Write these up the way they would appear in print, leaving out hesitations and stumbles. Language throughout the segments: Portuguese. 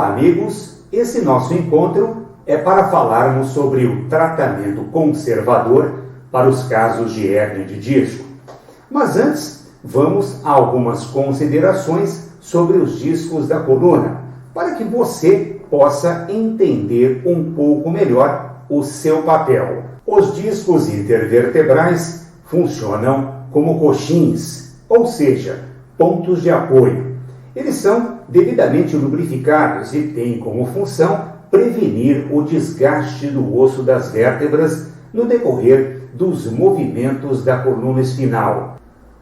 Olá, amigos! Esse nosso encontro é para falarmos sobre o tratamento conservador para os casos de hérnia de disco. Mas antes, vamos a algumas considerações sobre os discos da coluna, para que você possa entender um pouco melhor o seu papel. Os discos intervertebrais funcionam como coxins, ou seja, pontos de apoio. Eles são devidamente lubrificados e têm como função prevenir o desgaste do osso das vértebras no decorrer dos movimentos da coluna espinal.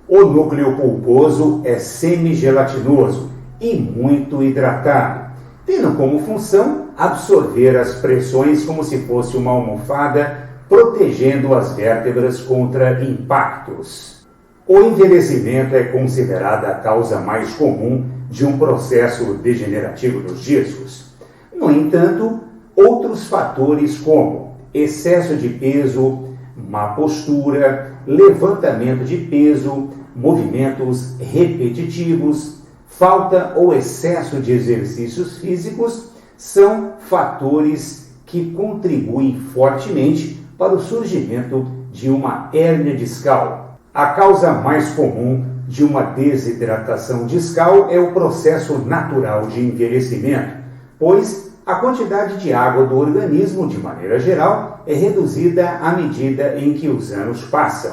O núcleo pulposo é semigelatinoso e muito hidratado, tendo como função absorver as pressões como se fosse uma almofada, protegendo as vértebras contra impactos. O envelhecimento é considerada a causa mais comum de um processo degenerativo dos discos. No entanto, outros fatores como excesso de peso, má postura, levantamento de peso, movimentos repetitivos, falta ou excesso de exercícios físicos são fatores que contribuem fortemente para o surgimento de uma hérnia discal. A causa mais comum de uma desidratação discal é o processo natural de envelhecimento, pois a quantidade de água do organismo, de maneira geral, é reduzida à medida em que os anos passam.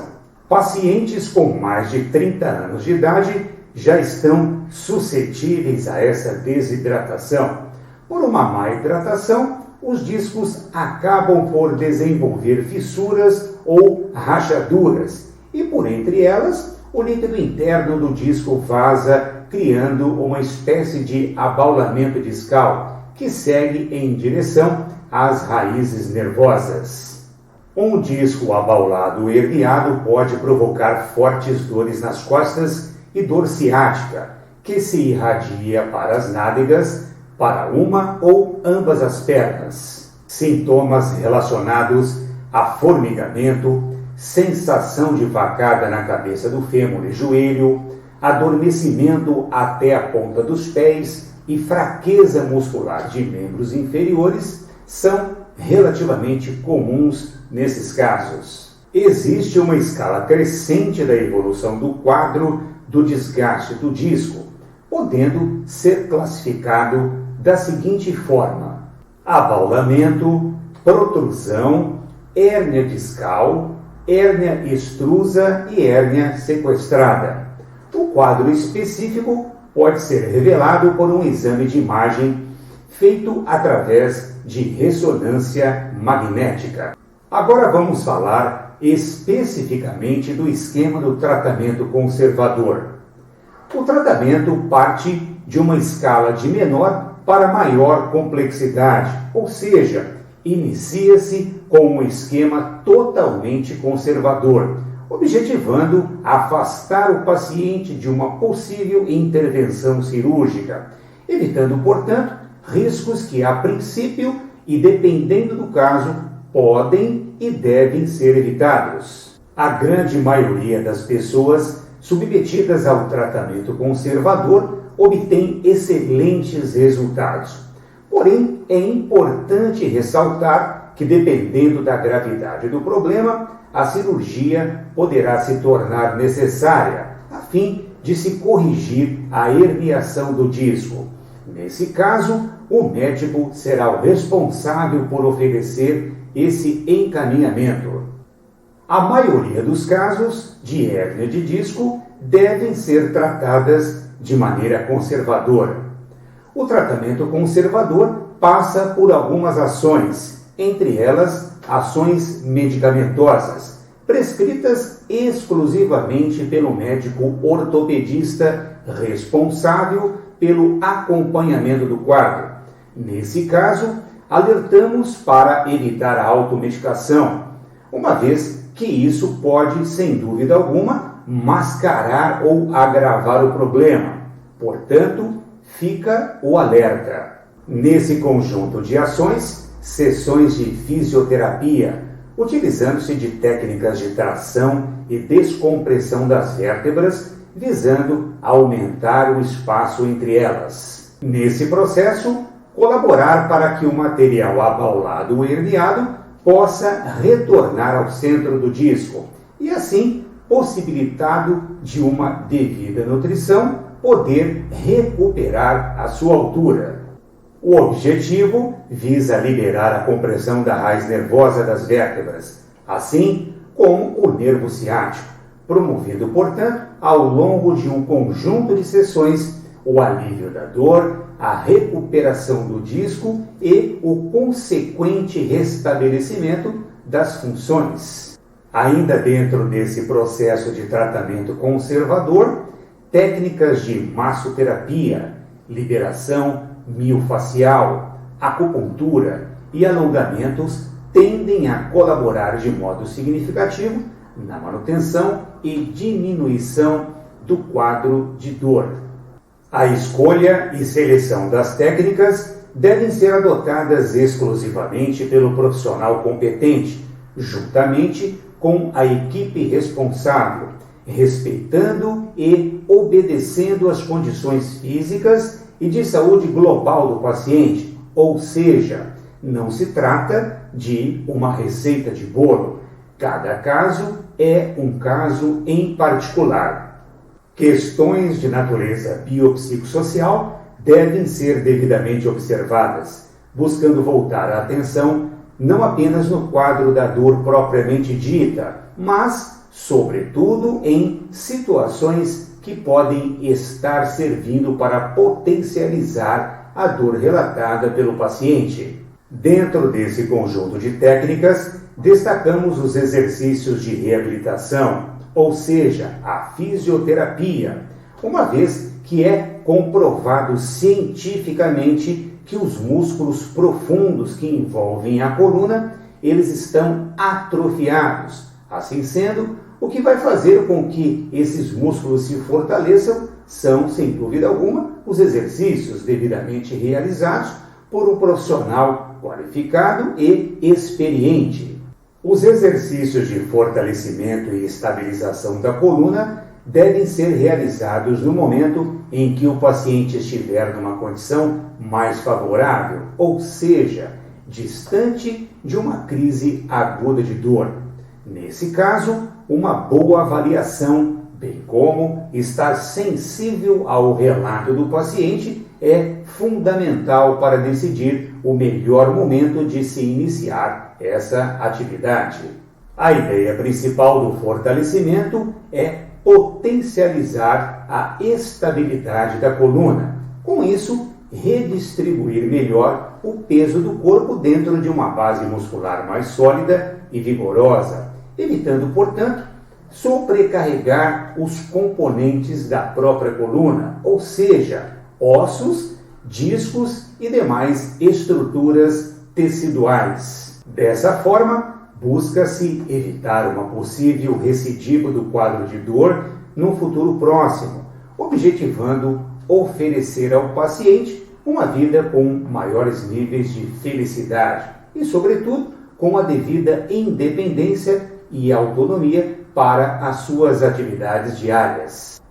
Pacientes com mais de 30 anos de idade já estão suscetíveis a essa desidratação. Por uma má hidratação, os discos acabam por desenvolver fissuras ou rachaduras, e por entre elas, o líquido interno do disco vaza, criando uma espécie de abaulamento discal, que segue em direção às raízes nervosas. Um disco abaulado ou herniado pode provocar fortes dores nas costas e dor ciática, que se irradia para as nádegas, para uma ou ambas as pernas. Sintomas relacionados a formigamento, sensação de facada na cabeça do fêmur e joelho, adormecimento até a ponta dos pés e fraqueza muscular de membros inferiores são relativamente comuns nesses casos. Existe uma escala crescente da evolução do quadro do desgaste do disco, podendo ser classificado da seguinte forma: abaulamento, protrusão, hérnia discal, hérnia extrusa e hérnia sequestrada. O quadro específico pode ser revelado por um exame de imagem feito através de ressonância magnética. Agora vamos falar especificamente do esquema do tratamento conservador. O tratamento parte de uma escala de menor para maior complexidade, ou seja, inicia-se com um esquema totalmente conservador, objetivando afastar o paciente de uma possível intervenção cirúrgica, evitando, portanto, riscos que, a princípio e dependendo do caso, podem e devem ser evitados. A grande maioria das pessoas submetidas ao tratamento conservador obtém excelentes resultados. Porém, é importante ressaltar que, dependendo da gravidade do problema, a cirurgia poderá se tornar necessária, a fim de se corrigir a herniação do disco. Nesse caso, o médico será o responsável por oferecer esse encaminhamento. A maioria dos casos de hérnia de disco devem ser tratadas de maneira conservadora. O tratamento conservador passa por algumas ações, entre elas ações medicamentosas, prescritas exclusivamente pelo médico ortopedista responsável pelo acompanhamento do quadro. Nesse caso, alertamos para evitar a automedicação, uma vez que isso pode, sem dúvida alguma, mascarar ou agravar o problema. Portanto, fica o alerta. Nesse conjunto de ações, sessões de fisioterapia, utilizando-se de técnicas de tração e descompressão das vértebras, visando aumentar o espaço entre elas. Nesse processo, colaborar para que o material abaulado ou herniado possa retornar ao centro do disco e assim, possibilitado de uma devida nutrição, poder recuperar a sua altura. O objetivo visa liberar a compressão da raiz nervosa das vértebras, assim como o nervo ciático, promovendo, portanto, ao longo de um conjunto de sessões, o alívio da dor, a recuperação do disco e o consequente restabelecimento das funções. Ainda dentro desse processo de tratamento conservador, técnicas de massoterapia, liberação miofascial, acupuntura e alongamentos tendem a colaborar de modo significativo na manutenção e diminuição do quadro de dor. A escolha e seleção das técnicas devem ser adotadas exclusivamente pelo profissional competente, juntamente com a equipe responsável, respeitando e obedecendo as condições físicas e de saúde global do paciente, ou seja, não se trata de uma receita de bolo. Cada caso é um caso em particular. Questões de natureza biopsicossocial devem ser devidamente observadas, buscando voltar a atenção não apenas no quadro da dor propriamente dita, mas, sobretudo, em situações que podem estar servindo para potencializar a dor relatada pelo paciente. Dentro desse conjunto de técnicas, destacamos os exercícios de reabilitação, ou seja, a fisioterapia, uma vez que é comprovado cientificamente que os músculos profundos que envolvem a coluna, eles estão atrofiados. Assim sendo, o que vai fazer com que esses músculos se fortaleçam são, sem dúvida alguma, os exercícios devidamente realizados por um profissional qualificado e experiente. Os exercícios de fortalecimento e estabilização da coluna devem ser realizados no momento em que o paciente estiver numa condição mais favorável, ou seja, distante de uma crise aguda de dor. Nesse caso, uma boa avaliação, bem como estar sensível ao relato do paciente, é fundamental para decidir o melhor momento de se iniciar essa atividade. A ideia principal do fortalecimento é potencializar a estabilidade da coluna. Com isso, redistribuir melhor o peso do corpo dentro de uma base muscular mais sólida e vigorosa, evitando, portanto, sobrecarregar os componentes da própria coluna, ou seja, ossos, discos e demais estruturas teciduais. Dessa forma, busca-se evitar uma possível recidiva do quadro de dor no futuro próximo, objetivando oferecer ao paciente uma vida com maiores níveis de felicidade e, sobretudo, com a devida independência e autonomia para as suas atividades diárias.